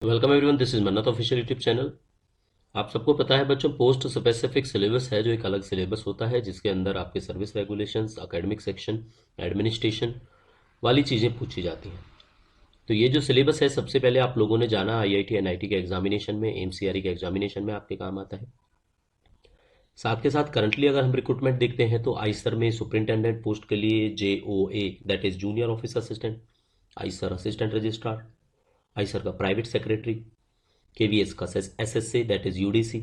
Welcome everyone, this is मन्नत official YouTube channel. आप सबको पता है बच्चों, पोस्ट स्पेसिफिक सिलेबस है जो एक अलग सिलेबस होता है जिसके अंदर आपके service regulations, academic section, administration वाली चीज़ें पूछी जाती हैं। तो ये जो सिलेबस है सबसे पहले आप लोगों ने जाना आईआईटी एनआईटी के एग्जामिनेशन में, एमसीआरई के एग्जामिनेशन में आपके काम आता है। साथ के साथ करंटली अगर हम रिक्रूटमेंट देखते हैं तो आईसर में सुपरिंटेंडेंट पोस्ट के लिए JOA that is junior office assistant, Eicher assistant registrar, Eicher का प्राइवेट सेक्रेटरी, केवीएस का SSA that is UDC,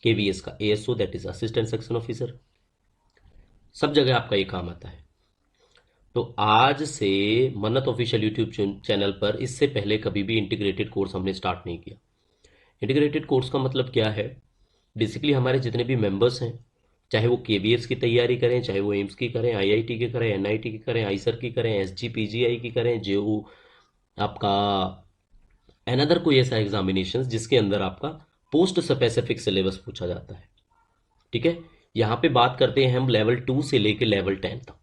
KVS का ASO that is assistant section officer, सब जगह आपका ये काम आता है। तो आज से मन्नत ऑफिशियल यूट्यूब चैनल पर इससे पहले कभी भी इंटीग्रेटेड कोर्स हमने स्टार्ट नहीं किया। इंटीग्रेटेड कोर्स का मतलब क्या है? बेसिकली हमारे जितने भी मेंबर्स हैं, चाहे वो केवीएस की तैयारी करें, चाहे वो एम्स की करें, आईआईटी की करें, एनआईटी की करें, आईसर की करें, SGPGI की करें, जो आपका अनदर कोई ऐसा एग्जामिनेशन जिसके अंदर आपका पोस्ट स्पेसिफिक सिलेबस पूछा जाता है। ठीक है, यहाँ पे बात करते हैं हम लेवल 2 से लेके लेवल 10 तक।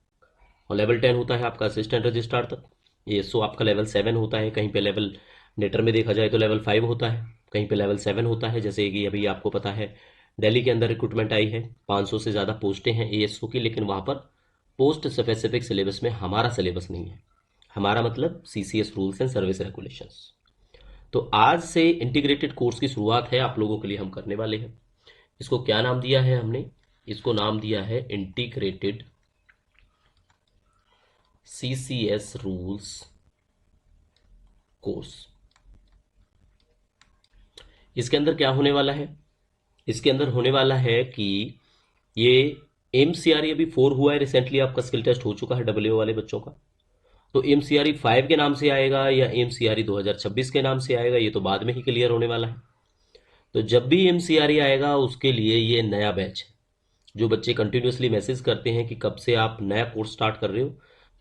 और लेवल 10 होता है आपका असिस्टेंट रजिस्ट्रार तक। ASO आपका लेवल 7 होता है, कहीं पे लेवल नेटर में देखा जाए तो लेवल 5 होता है, कहीं पे लेवल 7 होता है। जैसे कि अभी आपको पता है दिल्ली के अंदर रिक्रूटमेंट आई है, 500 से ज़्यादा पोस्टें हैं ASO की, लेकिन वहाँ पर पोस्ट स्पेसिफिक सिलेबस में हमारा सिलेबस नहीं है। हमारा मतलब CCS rules and service regulations. तो आज से इंटीग्रेटेड कोर्स की शुरुआत है आप लोगों के लिए हम करने वाले हैं। इसको क्या नाम दिया है हमने? इसको नाम दिया है इंटीग्रेटेड CCS रूल्स कोर्स। इसके अंदर क्या होने वाला है? इसके अंदर होने वाला है कि ये MCRE अभी 4 हुआ है रिसेंटली, आपका स्किल टेस्ट हो चुका है WO वाले बच्चों का। तो MCRE 5 के नाम से आएगा या MCRE 2026 के नाम से आएगा, ये तो बाद में ही क्लियर होने वाला है। तो जब भी MCRE आएगा उसके लिए ये नया बैच है। जो बच्चे कंटिन्यूसली मैसेज करते हैं कि कब से आप नया कोर्स स्टार्ट कर रहे हो,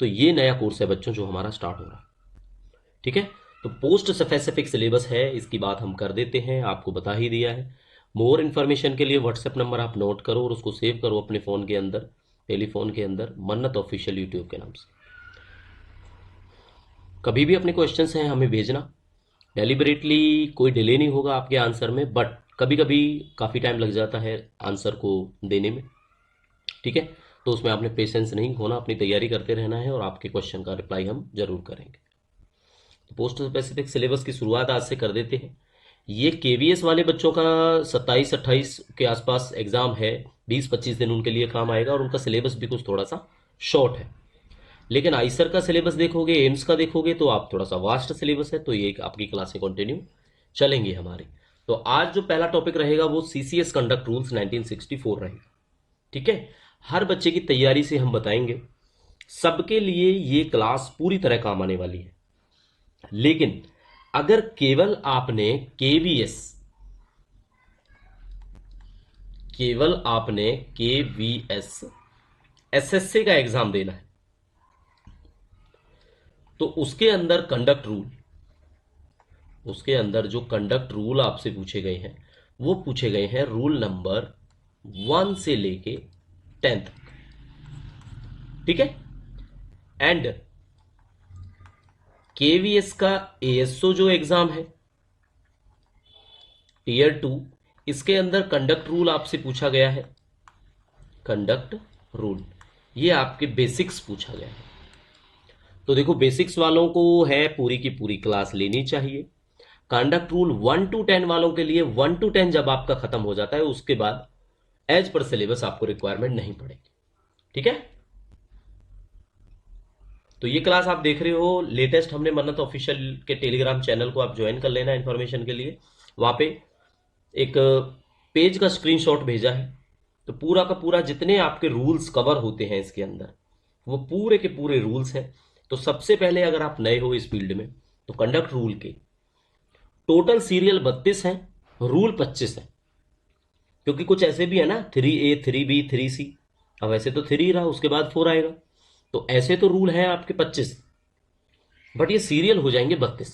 तो ये नया कोर्स है बच्चों जो हमारा स्टार्ट हो रहा है। ठीक है, तो पोस्ट स्पेसिफिक सिलेबस है, इसकी बात हम कर देते हैं, आपको बता ही दिया है। मोर इन्फॉर्मेशन के लिए व्हाट्सएप नंबर आप नोट करो और उसको सेव करो अपने फ़ोन के अंदर, टेलीफोन के अंदर, मन्नत ऑफिशियल यूट्यूब के नाम से। कभी भी अपने क्वेश्चंस हैं हमें भेजना, डेलिबरेटली कोई डिले नहीं होगा आपके आंसर में, बट कभी कभी काफ़ी टाइम लग जाता है आंसर को देने में। ठीक है, तो उसमें आपने पेशेंस नहीं खोना, अपनी तैयारी करते रहना है और आपके क्वेश्चन का रिप्लाई हम जरूर करेंगे। तो पोस्ट स्पेसिफिक सिलेबस की शुरुआत आज से कर देते हैं। ये केवीएस वाले बच्चों का 27-28 के आसपास एग्जाम है, 20-25 दिन उनके लिए काम आएगा और उनका सिलेबस भी कुछ थोड़ा सा शॉर्ट है। लेकिन आईसर का सिलेबस देखोगे, एम्स का देखोगे तो आप थोड़ा सा वास्ट सिलेबस है, तो ये आपकी क्लासें कंटिन्यू चलेंगी हमारी। तो आज जो पहला टॉपिक रहेगा वो CCS कंडक्ट रूल्स 1964 रहेगा। ठीक है, हर बच्चे की तैयारी से हम बताएंगे, सबके लिए ये क्लास पूरी तरह काम आने वाली है। लेकिन अगर केवल आपने केवीएस, केवल आपने KVS SSA का एग्जाम देना है तो उसके अंदर कंडक्ट रूल, उसके अंदर जो कंडक्ट रूल आपसे पूछे गए हैं वो पूछे गए हैं रूल नंबर 1 से लेके 10 तक। ठीक है, एंड KVS का ASO जो एग्जाम है टीयर 2, इसके अंदर कंडक्ट रूल आपसे पूछा गया है। कंडक्ट रूल ये आपके बेसिक्स पूछा गया है। तो देखो, बेसिक्स वालों को है पूरी की पूरी क्लास लेनी चाहिए। कंडक्ट रूल 1 to 10 वालों के लिए 1 to 10 जब आपका खत्म हो जाता है उसके बाद एज पर सिलेबस आपको रिक्वायरमेंट नहीं पड़ेगी। ठीक है, तो ये क्लास आप देख रहे हो लेटेस्ट, हमने मन्नत ऑफिशियल के टेलीग्राम चैनल को आप ज्वाइन कर लेना इन्फॉर्मेशन के लिए। वहां पे एक पेज का स्क्रीनशॉट भेजा है, तो पूरा का पूरा जितने आपके रूल्स कवर होते हैं इसके अंदर वो पूरे के पूरे रूल्स हैं। तो सबसे पहले अगर आप नए हो इस फील्ड में तो कंडक्ट रूल के टोटल सीरियल 32 हैं, रूल 25 है। क्योंकि कुछ ऐसे भी है ना, 3A 3B 3C, अब ऐसे तो 3 रहा, उसके बाद 4 आएगा, तो ऐसे तो रूल हैं आपके 25, बट ये सीरियल हो जाएंगे 32।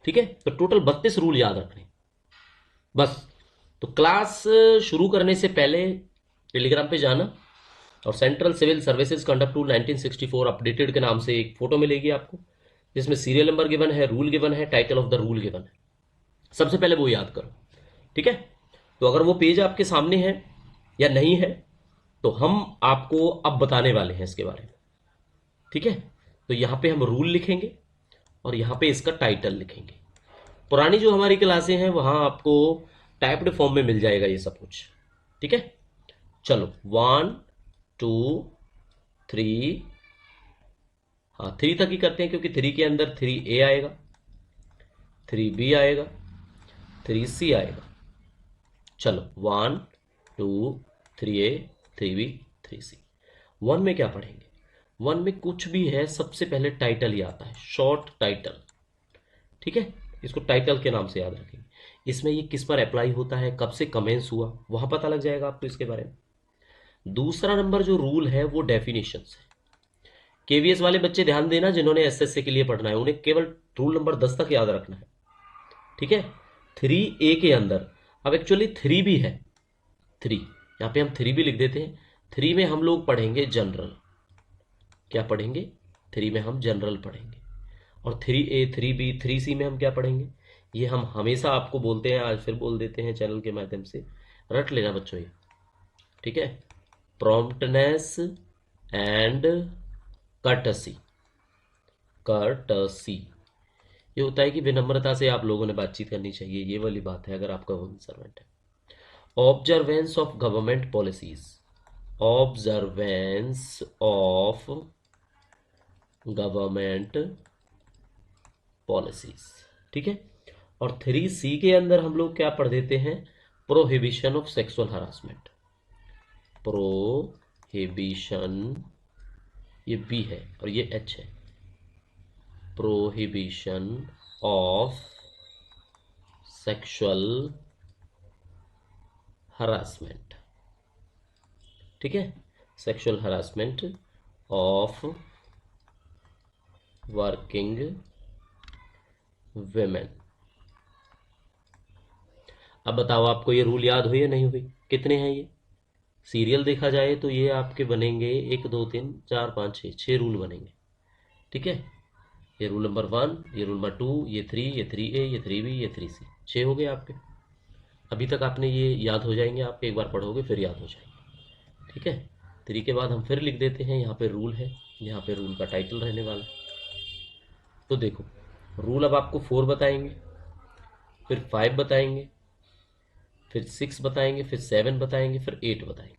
ठीक है, तो टोटल 32 रूल याद रखने बस। तो क्लास शुरू करने से पहले टेलीग्राम पे जाना और central civil services conduct rule 1964 updated के नाम से एक फोटो मिलेगी आपको, जिसमें सीरियल नंबर गिवन है, रूल गिवन है, title of the rule given है। सबसे पहले वो याद करो, ठीक है। तो अगर वो पेज आपके सामने है या नहीं है तो हम आपको अब बताने वाले हैं इसके बारे में, ठीक है। तो यहां पे हम रूल लिखेंगे और यहां पे इसका टाइटल लिखेंगे। पुरानी जो हमारी क्लासें हैं वहां आपको टाइप्ड फॉर्म में मिल जाएगा ये सब कुछ, ठीक है। चलो 1 2 3, हाँ 3 तक ही करते हैं क्योंकि 3 के अंदर 3A आएगा, 3B आएगा, 3C आएगा। चलो 1 2 3A 3B 3C। 1 में क्या पढ़ेंगे? 1 में कुछ भी है सबसे पहले टाइटल ही आता है, शॉर्ट टाइटल, ठीक है। इसको टाइटल के नाम से याद रखेंगे। इसमें ये किस पर अप्लाई होता है, कब से कमेंस हुआ, वहां पता लग जाएगा आपको इसके बारे में। दूसरा नंबर जो रूल है वो डेफिनेशंस है। केवीएस वाले बच्चे ध्यान देना, जिन्होंने एसएससी के लिए पढ़ना है उन्हें केवल रूल नंबर 10 तक याद रखना है, ठीक है। 3A के अंदर अब एक्चुअली 3 भी है, 3 यहाँ पे हम 3 भी लिख देते हैं। 3 में हम लोग पढ़ेंगे जनरल। क्या पढ़ेंगे? 3 में हम जनरल पढ़ेंगे। और 3A 3B 3C में हम क्या पढ़ेंगे? ये हम हमेशा आपको बोलते हैं, आज फिर बोल देते हैं चैनल के माध्यम से, रट लेना बच्चों ये, ठीक है। Promptness and courtesy. कर्टसी ये होता है कि विनम्रता से आप लोगों ने बातचीत करनी चाहिए, ये वाली बात है अगर आप गवर्नमेंट सर्वेंट है। Observance of government policies, observance of government policies, ठीक है। और 3C के अंदर हम लोग क्या पढ़ देते हैं? Prohibition of sexual harassment. Prohibition, ये बी है और ये एच है। प्रोहिबिशन ऑफ सेक्सुअल हरासमेंट, ठीक है। Sexual harassment of working women. अब बताओ आपको ये रूल याद हुई या नहीं हुई? कितने हैं ये? सीरियल देखा जाए तो ये आपके बनेंगे 1 2 3 4 5 6, 6 रूल बनेंगे, ठीक है। ये रूल नंबर 1, ये रूल नंबर 2, ये 3, ये 3A, ये 3B, ये 3C, 6 हो गए आपके। अभी तक आपने ये याद हो जाएंगे, आप एक बार पढ़ोगे फिर याद हो जाएंगे, ठीक है। 3 के बाद हम फिर लिख देते हैं, यहाँ पे रूल है, यहाँ पे रूल का टाइटल रहने वाला है। तो देखो रूल अब आपको 4 बताएंगे, फिर 5 बताएंगे, फिर 6 बताएंगे, फिर 7 बताएंगे, फिर 8 बताएंगे।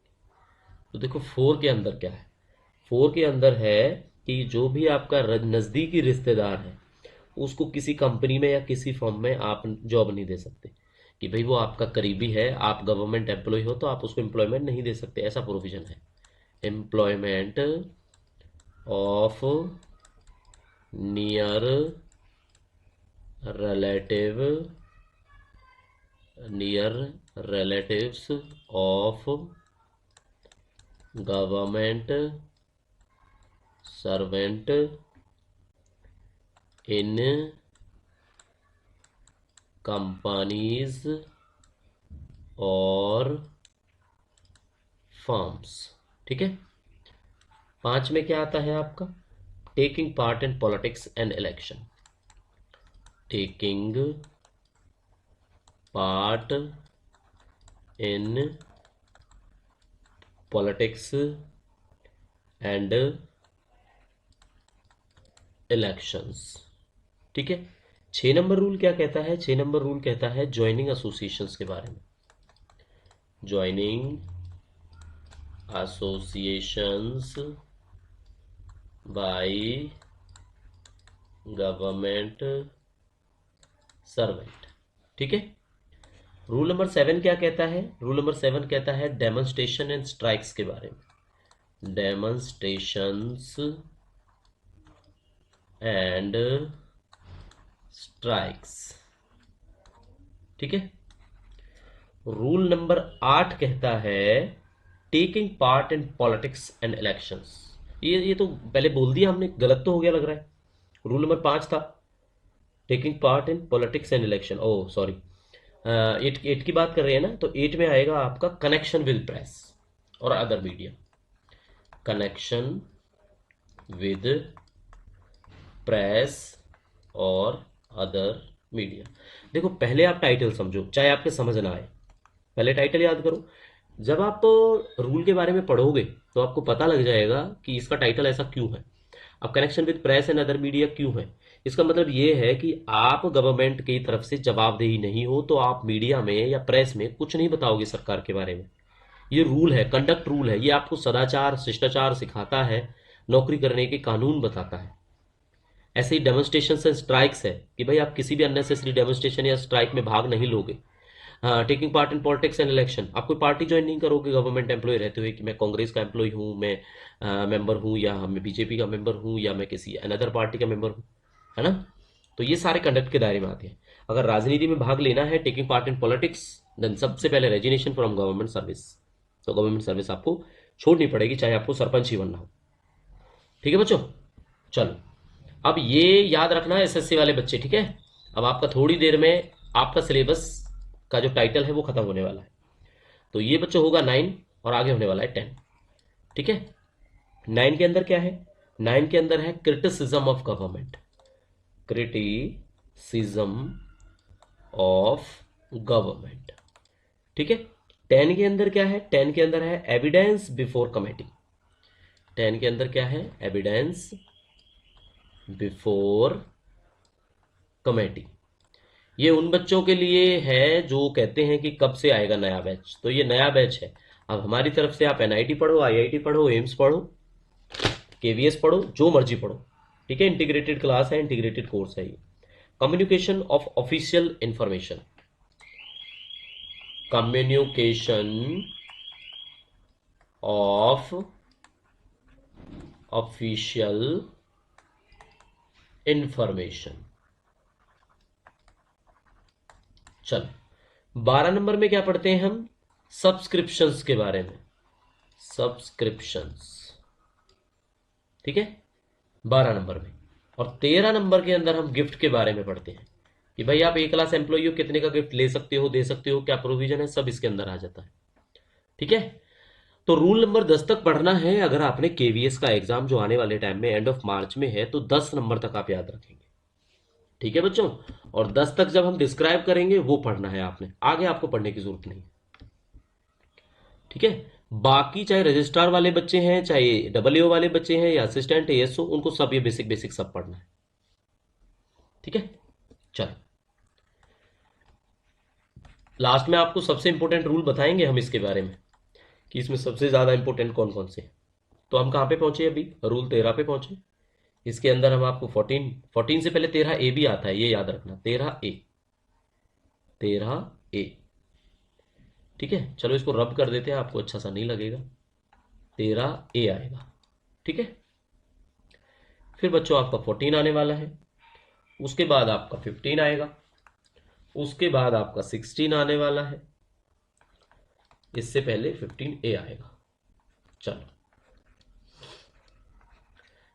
तो देखो 4 के अंदर क्या है? 4 के अंदर है कि जो भी आपका नज़दीकी रिश्तेदार है उसको किसी कंपनी में या किसी फर्म में आप जॉब नहीं दे सकते, कि भाई वो आपका करीबी है, आप गवर्नमेंट एम्प्लॉय हो तो आप उसको एम्प्लॉयमेंट नहीं दे सकते, ऐसा प्रोविजन है। Employment of near relative, near relatives of government servant in companies और फर्म्स, ठीक है। 5 में क्या आता है आपका? Taking part in politics and election. Taking part in politics and elections, ठीक है। 6 नंबर रूल क्या कहता है? 6 नंबर रूल कहता है ज्वाइनिंग एसोसिएशंस के बारे में। Joining associations by government servant, ठीक है। रूल नंबर 7 क्या कहता है? रूल नंबर 7 कहता है डेमोन्स्ट्रेशन एंड स्ट्राइक्स के बारे में। डेमोन्स्ट्रेशंस एंड स्ट्राइक्स, ठीक है। रूल नंबर 8 कहता है taking part in politics and elections. ये तो पहले बोल दिया हमने, गलत तो हो गया लग रहा है। रूल नंबर 5 था taking part in politics and election, oh sorry, 8 की बात कर रहे हैं ना, तो 8 में आएगा आपका कनेक्शन विद प्रेस और other media. Connection with press और अदर मीडिया। देखो पहले आप टाइटल समझो, चाहे आपके समझ ना आए, पहले टाइटल याद करो। जब आप रूल के बारे में पढ़ोगे तो आपको पता लग जाएगा कि इसका टाइटल ऐसा क्यों है। अब connection with press and other media क्यों है, इसका मतलब ये है कि आप गवर्नमेंट की तरफ से जवाबदेही नहीं हो तो आप मीडिया में या प्रेस में कुछ नहीं बताओगे सरकार के बारे में। ये रूल है, कंडक्ट रूल है, ये आपको सदाचार शिष्टाचार सिखाता है, नौकरी करने के कानून बताता है। ऐसे ही डेमोन्स्ट्रेशन एंड स्ट्राइक्स है कि भाई आप किसी भी अननेसेसरी डेमोन्स्ट्रेशन या स्ट्राइक में भाग नहीं लोगे। हाँ, taking part in politics and election, आप कोई पार्टी ज्वाइन नहीं करोगे गवर्नमेंट एम्प्लॉय रहते हुए कि मैं कांग्रेस का एम्प्लॉय हूँ, मैं मेंबर हूँ, या मैं बीजेपी का मेंबर हूँ, या मैं किसी अनदर पार्टी का मेंबर हूँ, है ना। तो ये सारे कंडक्ट के दायरे में आते हैं। अगर राजनीति में भाग लेना है, taking part in politics, then सबसे पहले रेजिग्नेशन फ्रॉम गवर्नमेंट सर्विस। तो गवर्नमेंट सर्विस आपको छोड़नी पड़ेगी, चाहे आपको सरपंच ही बनना हो। ठीक है बच्चों, चलो अब ये याद रखना एसएससी वाले बच्चे, ठीक है। अब आपका थोड़ी देर में आपका सिलेबस का जो टाइटल है वो खत्म होने वाला है। तो ये बच्चों होगा 9 और आगे होने वाला है 10। ठीक है, 9 के अंदर क्या है, 9 के अंदर है criticism of government, criticism of government. ठीक है, 10 के अंदर क्या है, 10 के अंदर है एविडेंस बिफोर कमेटी। 10 के अंदर क्या है, एविडेंस बिफोर कमेटी। ये उन बच्चों के लिए है जो कहते हैं कि कब से आएगा नया बैच, तो ये नया बैच है। अब हमारी तरफ से आप एनआईटी पढ़ो, आईआईटी पढ़ो, एम्स पढ़ो, केवीएस पढ़ो, जो मर्जी पढ़ो, ठीक है। इंटीग्रेटेड क्लास है, इंटीग्रेटेड कोर्स है ये। Communication of official information, communication of official information. चलो 12 नंबर में क्या पढ़ते हैं हम, सब्सक्रिप्शंस के बारे में, सब्सक्रिप्शंस। ठीक है, 12 नंबर में। और 13 नंबर के अंदर हम गिफ्ट के बारे में पढ़ते हैं कि भाई आप ए क्लास एम्प्लॉई हो, कितने का गिफ्ट ले सकते हो, दे सकते हो, क्या प्रोविजन है, सब इसके अंदर आ जाता है। ठीक है, तो रूल नंबर 10 तक पढ़ना है। अगर आपने केवीएस का एग्जाम जो आने वाले टाइम में एंड ऑफ मार्च में है तो 10 नंबर तक आप याद रखेंगे। ठीक है बच्चों, और 10 तक जब हम डिस्क्राइब करेंगे वो पढ़ना है आपने, आगे आपको पढ़ने की जरूरत नहीं। ठीक है, बाकी चाहे रजिस्ट्रार वाले बच्चे हैं, चाहे डब्ल्यू वाले बच्चे हैं, या असिस्टेंट एएसओ, उनको सब ये बेसिक बेसिक सब पढ़ना है। ठीक है, चलो लास्ट में आपको सबसे इंपॉर्टेंट रूल बताएंगे हम इसके बारे में कि इसमें सबसे ज्यादा इंपॉर्टेंट कौन कौन से हैं। तो हम कहां पे पहुंचे, अभी रूल 13 पे पहुंचे। इसके अंदर हम आपको 14 से पहले 13A भी आता है, ये याद रखना, 13A, 13A। ठीक है, चलो इसको रब कर देते हैं, आपको अच्छा सा नहीं लगेगा, 13A आएगा। ठीक है, फिर बच्चों आपका 14 आने वाला है, उसके बाद आपका 15 आएगा, उसके बाद आपका 16 आने वाला है, इससे पहले 15A आएगा। चलो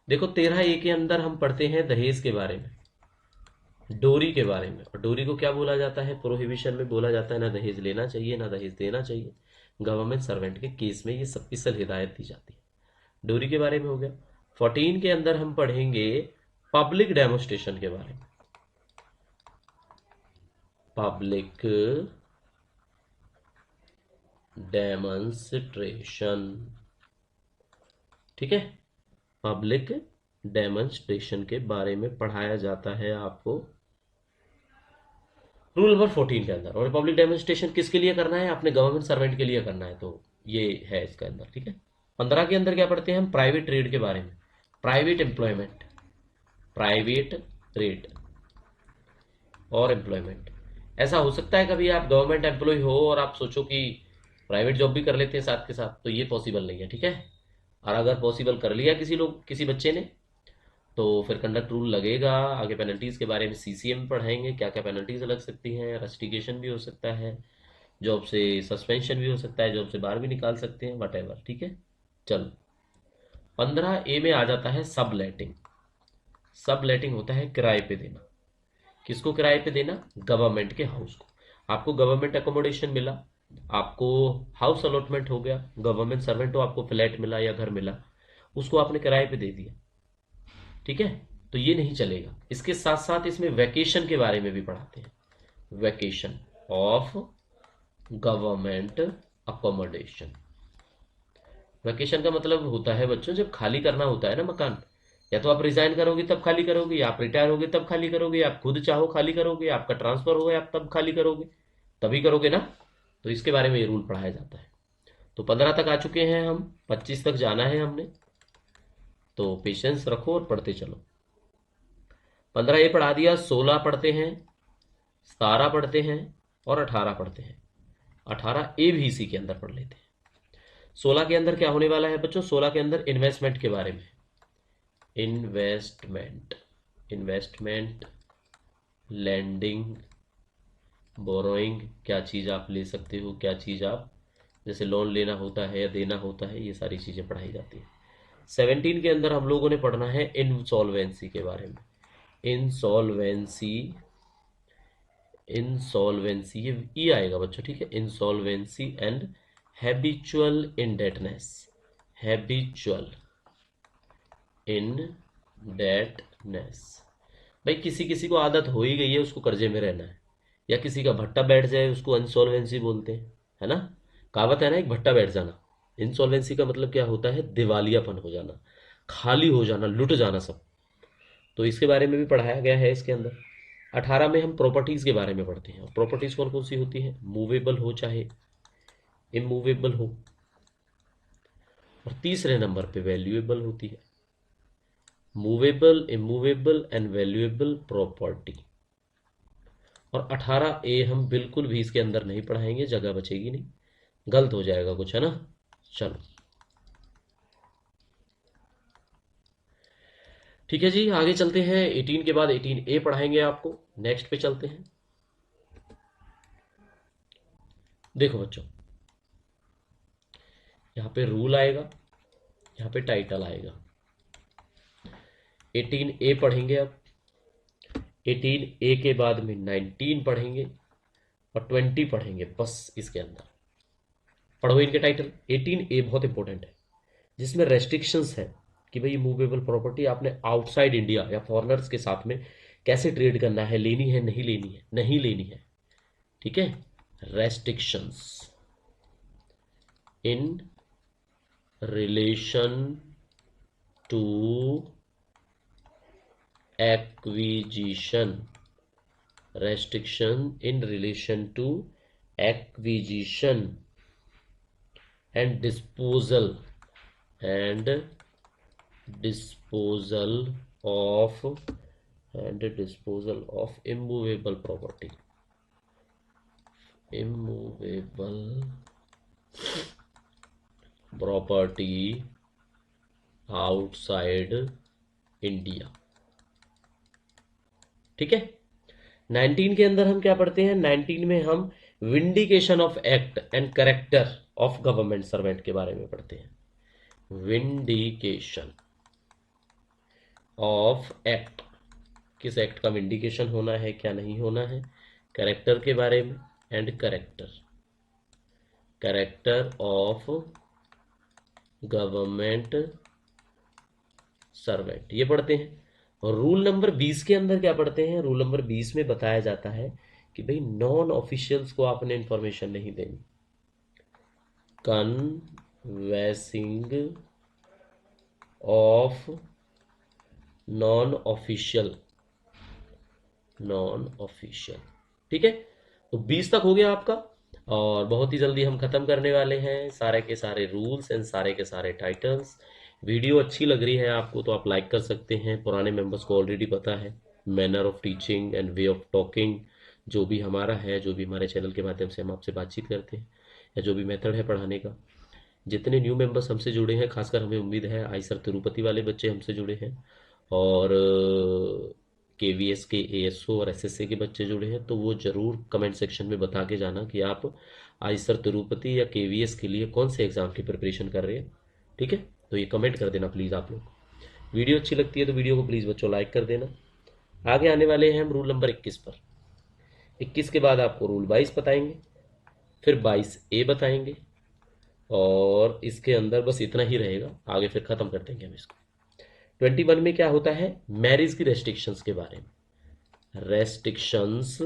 देखो 13A के अंदर हम पढ़ते हैं दहेज के बारे में, डोरी के बारे में। और डोरी को क्या बोला जाता है, प्रोहिबिशन में बोला जाता है, ना दहेज लेना चाहिए ना दहेज देना चाहिए। गवर्नमेंट सर्वेंट के केस में ये सब हिदायत दी जाती है। डोरी के बारे में हो गया। 14 के अंदर हम पढ़ेंगे पब्लिक डेमोन्स्ट्रेशन के बारे में, पब्लिक डेमोन्स्ट्रेशन। ठीक है, पब्लिक डेमोन्स्ट्रेशन के बारे में पढ़ाया जाता है आपको रूल नंबर 14 के अंदर। और पब्लिक डेमोन्स्ट्रेशन किसके लिए करना है, अपने गवर्नमेंट सर्वेंट के लिए करना है, तो ये है इसके अंदर। ठीक है, 15 के अंदर क्या पढ़ते हैं हम, प्राइवेट ट्रेड के बारे में, प्राइवेट एम्प्लॉयमेंट, प्राइवेट ट्रेड और एम्प्लॉयमेंट। ऐसा हो सकता है कभी आप गवर्नमेंट एम्प्लॉय हो और आप सोचो कि प्राइवेट जॉब भी कर लेते हैं साथ के साथ, तो ये पॉसिबल नहीं है। ठीक है, और अगर पॉसिबल कर लिया किसी बच्चे ने, तो फिर कंडक्ट रूल लगेगा। आगे पेनल्टीज के बारे में सीसीएम पढ़ाएंगे, क्या क्या पेनल्टीज लग सकती हैं, रस्टिकेशन भी हो सकता है, जॉब से सस्पेंशन भी हो सकता है, जॉब से बाहर भी निकाल सकते हैं, वट। ठीक है, चलो 15A में आ जाता है सब लेटिंग। सब लेटिंग होता है किराए पे देना। किसको किराए पे देना, गवर्नमेंट के हाउस को। आपको गवर्नमेंट एकोमोडेशन मिला, आपको हाउस अलॉटमेंट हो गया, गवर्नमेंट सर्वेंट हो, आपको फ्लैट मिला या घर मिला, उसको आपने किराए पे दे दिया। ठीक है, तो ये नहीं चलेगा। इसके साथ साथ इसमें वैकेशन के बारे में भी पढ़ाते हैं, vacation of government accommodation. Vacation का मतलब होता है बच्चों जब खाली करना होता है ना मकान, या तो आप रिजाइन करोगे तब खाली करोगे, या आप रिटायर होगे तब खाली करोगे, आप खुद चाहो खाली करोगे, आपका ट्रांसफर हो गया आप तब खाली करोगे, तभी करोगे ना। तो इसके बारे में ये रूल पढ़ाया जाता है। तो 15 तक आ चुके हैं हम, 25 तक जाना है हमने, तो पेशेंस रखो और पढ़ते चलो। 15 ये पढ़ा दिया, 16 पढ़ते हैं, 17 पढ़ते हैं और 18 पढ़ते हैं। 18 ए भी इसी के अंदर पढ़ लेते हैं। 16 के अंदर क्या होने वाला है बच्चों? 16 के अंदर इन्वेस्टमेंट के बारे में, इन्वेस्टमेंट, इन्वेस्टमेंट, लैंडिंग, बोरोइंग, क्या चीज़ आप ले सकते हो, क्या चीज़ आप जैसे लोन लेना होता है या देना होता है, ये सारी चीज़ें पढ़ाई जाती है। 17 के अंदर हम लोगों ने पढ़ना है इंसॉल्वेंसी के बारे में, इंसॉल्वेंसी, इंसॉल्वेंसी ये ई आएगा बच्चों, ठीक है। Insolvency and habitual indebtedness, habitual indebtedness. भाई किसी किसी को आदत हो ही गई है उसको कर्जे में रहना है, या किसी का भट्टा बैठ जाए उसको इंसॉल्वेंसी बोलते हैं, है ना। कहावत है ना, एक भट्टा बैठ जाना। इंसॉल्वेंसी का मतलब क्या होता है? दिवालियापन हो जाना, खाली हो जाना, लुट जाना सब। तो इसके बारे में भी पढ़ाया गया है इसके अंदर। 18 में हम प्रॉपर्टीज के बारे में पढ़ते हैं। प्रॉपर्टीज कौन कौन सी होती है? मूवेबल हो चाहे इमूवेबल हो, और तीसरे नंबर पे वैल्यूएबल होती है। Movable, immovable and valuable property. और 18 ए हम बिल्कुल भी इसके अंदर नहीं पढ़ाएंगे, जगह बचेगी नहीं, गलत हो जाएगा कुछ, है ना। चलो ठीक है जी, आगे चलते हैं। 18 के बाद 18 ए पढ़ाएंगे आपको। नेक्स्ट पे चलते हैं। देखो बच्चों, यहाँ पे रूल आएगा, यहाँ पे टाइटल आएगा। 18 ए पढ़ेंगे अब। 18 ए के बाद में 19 पढ़ेंगे और 20 पढ़ेंगे बस। इसके अंदर पढ़ो इनके टाइटल। 18 ए बहुत इंपॉर्टेंट है, जिसमें रेस्ट्रिक्शंस है कि भाई मूवेबल प्रॉपर्टी आपने आउटसाइड इंडिया या फॉरेनर्स के साथ में कैसे ट्रेड करना है, लेनी है नहीं लेनी है, नहीं लेनी है, ठीक है। Restrictions in relation to acquisition, restriction in relation to acquisition and disposal, and disposal of, and disposal of immovable property, immovable property outside India, ठीक है। 19 के अंदर हम क्या पढ़ते हैं? 19 में हम vindication of act and character of government servant के बारे में पढ़ते हैं। विंडिकेशन ऑफ एक्ट, किस एक्ट का विंडिकेशन होना है, क्या नहीं होना है, करेक्टर के बारे में, and character, character of government servant, ये पढ़ते हैं। और रूल नंबर 20 के अंदर क्या पढ़ते हैं? रूल नंबर 20 में बताया जाता है कि भाई नॉन ऑफिशियल्स को आपने इंफॉर्मेशन नहीं देनी। Canvassing of non official, non official, ठीक है। तो 20 तक हो गया आपका, और बहुत ही जल्दी हम खत्म करने वाले हैं सारे के सारे रूल्स एंड सारे के सारे टाइटल्स। वीडियो अच्छी लग रही है आपको तो आप लाइक कर सकते हैं। पुराने मेंबर्स को ऑलरेडी पता है manner of teaching and way of talking, जो भी हमारा है, जो भी हमारे चैनल के माध्यम से हम आपसे बातचीत करते हैं, या जो भी मेथड है पढ़ाने का। जितने न्यू मेंबर्स हमसे जुड़े हैं, खासकर हमें उम्मीद है आईसर तिरुपति वाले बच्चे हमसे जुड़े हैं, और KVS के ASO और SSA के बच्चे जुड़े हैं, तो वो ज़रूर कमेंट सेक्शन में बता के जाना कि आप आईसर तिरुपति या KVS के लिए कौन से एग्ज़ाम की प्रिपरेशन कर रहे हैं, ठीक है। तो ये कमेंट कर देना प्लीज़ आप लोग। वीडियो अच्छी लगती है तो वीडियो को प्लीज़ बच्चों लाइक कर देना। आगे आने वाले हैं हम रूल नंबर 21 पर। 21 के बाद आपको रूल 22 बताएंगे, फिर 22A बताएंगे, और इसके अंदर बस इतना ही रहेगा, आगे फिर ख़त्म कर देंगे हम इसको। 21 में क्या होता है, मैरिज की रेस्ट्रिक्शंस के बारे में, रेस्ट्रिक्शंस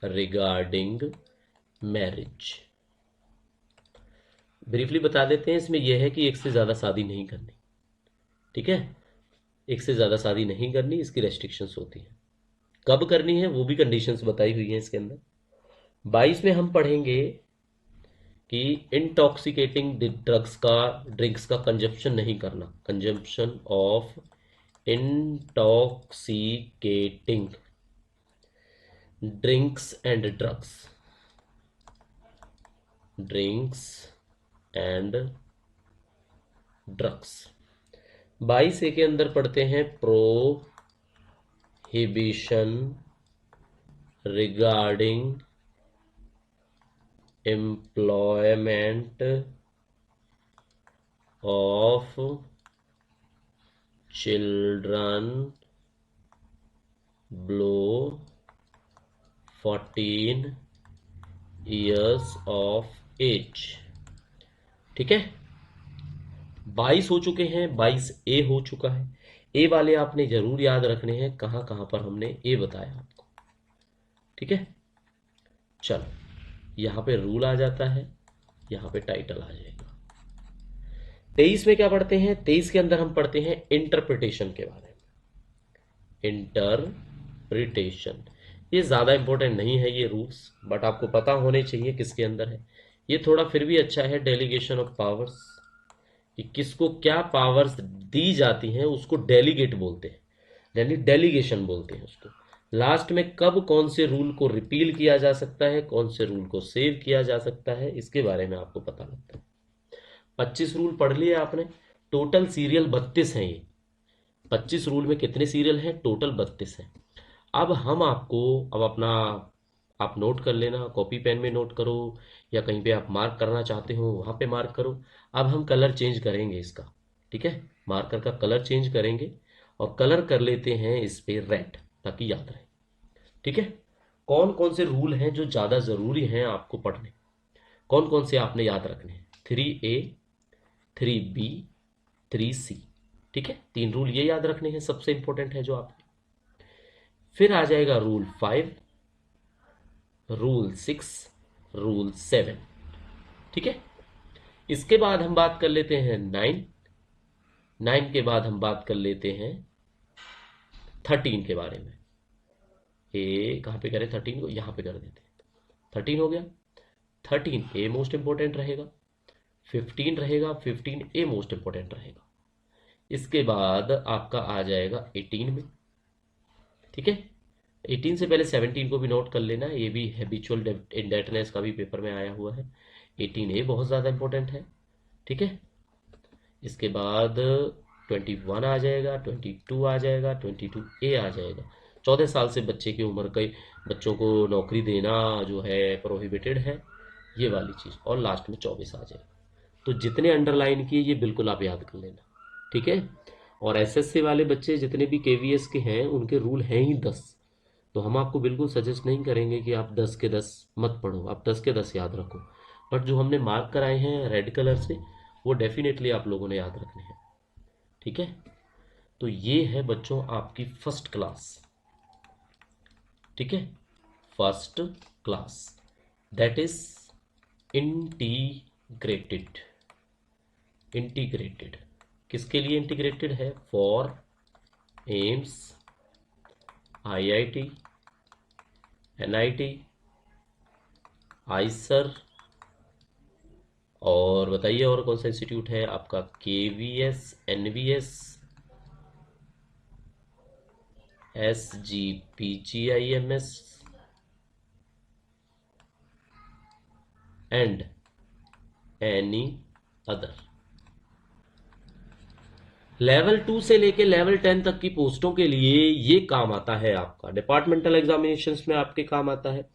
रिगार्डिंग मैरिज। ब्रीफली बता देते हैं, इसमें यह है कि एक से ज़्यादा शादी नहीं करनी, ठीक है, एक से ज़्यादा शादी नहीं करनी, इसकी रेस्ट्रिक्शंस होती हैं। कब करनी है वो भी कंडीशंस बताई हुई हैं इसके अंदर। 22 में हम पढ़ेंगे कि इंटॉक्सिकेटिंग ड्रिंक्स का कंजप्शन नहीं करना, consumption of intoxicating drinks and drugs. 22 के अंदर पढ़ते हैं prohibition regarding employment of children below 14 years of age. ठीक है, 22 हो चुके हैं, 22A हो चुका है। ए वाले आपने जरूर याद रखने हैं, कहां कहां पर हमने ए बताया आपको। ठीक है, चलो यहां पे रूल आ जाता है, यहां पे टाइटल आ जाएगा। 23 में क्या पढ़ते हैं, 23 के अंदर हम पढ़ते हैं इंटरप्रिटेशन के बारे में। इंटरप्रिटेशन ये ज्यादा इंपॉर्टेंट नहीं है ये रूल्स, बट आपको पता होने चाहिए किसके अंदर है। ये थोड़ा फिर भी अच्छा है, डेलीगेशन ऑफ पावर्स, कि किसको क्या पावर्स दी जाती हैं उसको डेलीगेट बोलते हैं, यानी डेलीगेशन बोलते हैं उसको। लास्ट में कब कौन से रूल को रिपील किया जा सकता है, कौन से रूल को सेव किया जा सकता है, इसके बारे में आपको पता लगता है। 25 रूल पढ़ लिए आपने, टोटल सीरियल 32 हैं ये। 25 रूल में कितने सीरियल हैं, टोटल 32 हैं। अब हम आपको, अब अपना आप नोट कर लेना, कॉपी पेन में नोट करो या कहीं पे आप मार्क करना चाहते हो वहां पे मार्क करो। अब हम कलर चेंज करेंगे इसका, ठीक है, मार्कर का कलर चेंज करेंगे और कलर कर लेते हैं इस पे रेड, ताकि याद रहे। ठीक है, कौन कौन से रूल हैं जो ज्यादा जरूरी हैं आपको पढ़ने, कौन कौन से आपने याद रखने हैं, 3A 3B 3C। ठीक है, 3 रूल ये याद रखने हैं, सबसे इंपॉर्टेंट है जो आपने। फिर आ जाएगा रूल 5, रूल 6, रूल 7। ठीक है, इसके बाद हम बात कर लेते हैं 9 के बाद हम बात कर लेते हैं 13 के बारे में। ए कहाँ पे करें 13 को, यहाँ पे कर देते हैं। 13 हो गया, 13A मोस्ट इंपॉर्टेंट रहेगा, 15 रहेगा, 15A मोस्ट इंपॉर्टेंट रहेगा। इसके बाद आपका आ जाएगा 18 में। ठीक है, 18 से पहले 17 को भी नोट कर लेना, ये भी हैबिचुअल इंडेटनेस का भी पेपर में आया हुआ है। 18A बहुत ज़्यादा इंपॉर्टेंट है। ठीक है, इसके बाद 21 आ जाएगा, 22 आ जाएगा, 22A आ जाएगा। 14 साल से बच्चे की उम्र के बच्चों को नौकरी देना जो है प्रोहिबिटेड है, ये वाली चीज़। और लास्ट में 24 आ जाएगा। तो जितने अंडरलाइन किए ये बिल्कुल आप याद कर लेना। ठीक है, और एसएससी वाले बच्चे जितने भी केवीएस के हैं उनके रूल हैं ही 10, तो हम आपको बिल्कुल सजेस्ट नहीं करेंगे कि आप 10 के 10 मत पढ़ो, आप 10 के 10 याद रखो। बट जो हमने मार्क कराए हैं रेड कलर से वो डेफिनेटली आप लोगों ने याद रखने हैं। ठीक है, तो ये है बच्चों आपकी फर्स्ट क्लास। ठीक है, first class that is integrated. Integrated किसके लिए इंटीग्रेटेड है, for AIIMS, IIT, NIT, Eicher, और बताइए और कौन सा इंस्टीट्यूट है आपका, KVS, NVS, SGPGIMS and any other. Level 2 से लेके लेवल 10 तक की पोस्टों के लिए ये काम आता है आपका, डिपार्टमेंटल एग्जामिनेशंस में आपके काम आता है।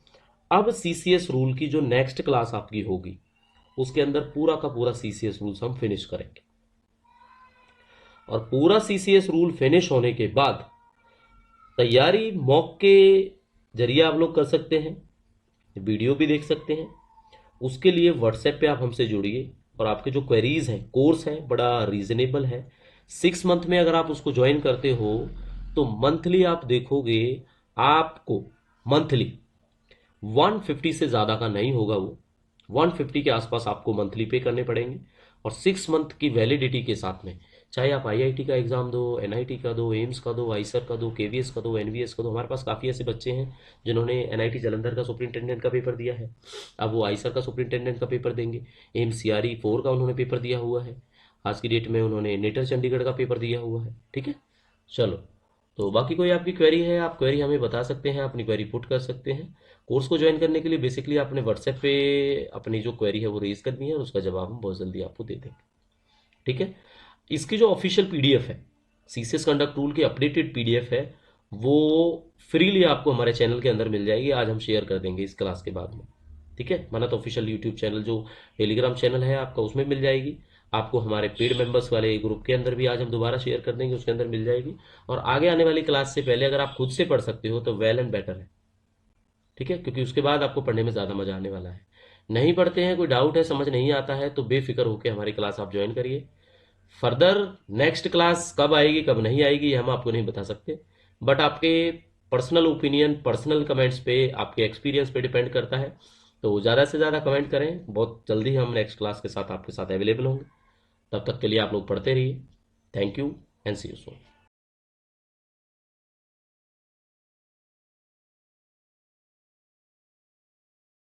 अब CCS रूल की जो नेक्स्ट क्लास आपकी होगी उसके अंदर पूरा का पूरा CCS रूल्स हम फिनिश करेंगे, और पूरा CCS रूल फिनिश होने के बाद तैयारी मॉक के जरिए आप लोग कर सकते हैं, वीडियो भी देख सकते हैं। उसके लिए व्हाट्सएप पे आप हमसे जुड़िए, और आपके जो क्वेरीज हैं, कोर्स है बड़ा रीजनेबल है, 6 मंथ में अगर आप उसको ज्वाइन करते हो तो मंथली आप देखोगे आपको मंथली 150 से ज़्यादा का नहीं होगा, वो 150 के आसपास आपको मंथली पे करने पड़ेंगे। और 6 मंथ की वैलिडिटी के साथ में, चाहे आप आईआईटी का एग्ज़ाम दो, एनआईटी का दो, एम्स का दो, आईसर का दो, केवीएस का दो, एनवीएस का दो। हमारे पास काफ़ी ऐसे बच्चे हैं जिन्होंने एनआईटी जालंधर का सुपरिंटेंडेंट का पेपर दिया है, अब वो आईसर का सुपरिंटेंडेंट का पेपर देंगे। एम्स सीआरई 4 का उन्होंने पेपर दिया हुआ है, आज की डेट में उन्होंने नेटर चंडीगढ़ का पेपर दिया हुआ है। ठीक है, चलो। तो बाकी कोई आपकी क्वेरी है, आप क्वेरी हमें बता सकते हैं, अपनी क्वेरी पुट कर सकते हैं। कोर्स को ज्वाइन करने के लिए बेसिकली आपने व्हाट्सएप पे अपनी जो क्वेरी है वो रेज करनी है और उसका जवाब हम बहुत जल्दी आपको दे देंगे। ठीक है, इसकी जो ऑफिशियल पीडीएफ है, सीसीएस कंडक्ट टूल की अपडेटेड पीडीएफ है, वो फ्रीली आपको हमारे चैनल के अंदर मिल जाएगी। आज हम शेयर कर देंगे इस क्लास के बाद में। ठीक है, माना तो ऑफिशियल यूट्यूब चैनल जो टेलीग्राम चैनल है आपका, उसमें मिल जाएगी आपको। हमारे पेड मेंबर्स वाले ग्रुप के अंदर भी आज हम दोबारा शेयर कर देंगे, उसके अंदर मिल जाएगी। और आगे आने वाली क्लास से पहले अगर आप खुद से पढ़ सकते हो तो वेल एंड बेटर है। ठीक है, क्योंकि उसके बाद आपको पढ़ने में ज़्यादा मजा आने वाला है। नहीं पढ़ते हैं, कोई डाउट है, समझ नहीं आता है, तो बेफिक्र होकर हमारी क्लास आप ज्वाइन करिए। फर्दर नेक्स्ट क्लास कब आएगी कब नहीं आएगी ये हम आपको नहीं बता सकते, बट आपके पर्सनल ओपिनियन, पर्सनल कमेंट्स पे, आपके एक्सपीरियंस पे डिपेंड करता है। तो ज़्यादा से ज़्यादा कमेंट करें, बहुत जल्दी हम नेक्स्ट क्लास के साथ आपके साथ अवेलेबल होंगे। तब तक के लिए आप लोग पढ़ते रहिए। Thank you and see you soon.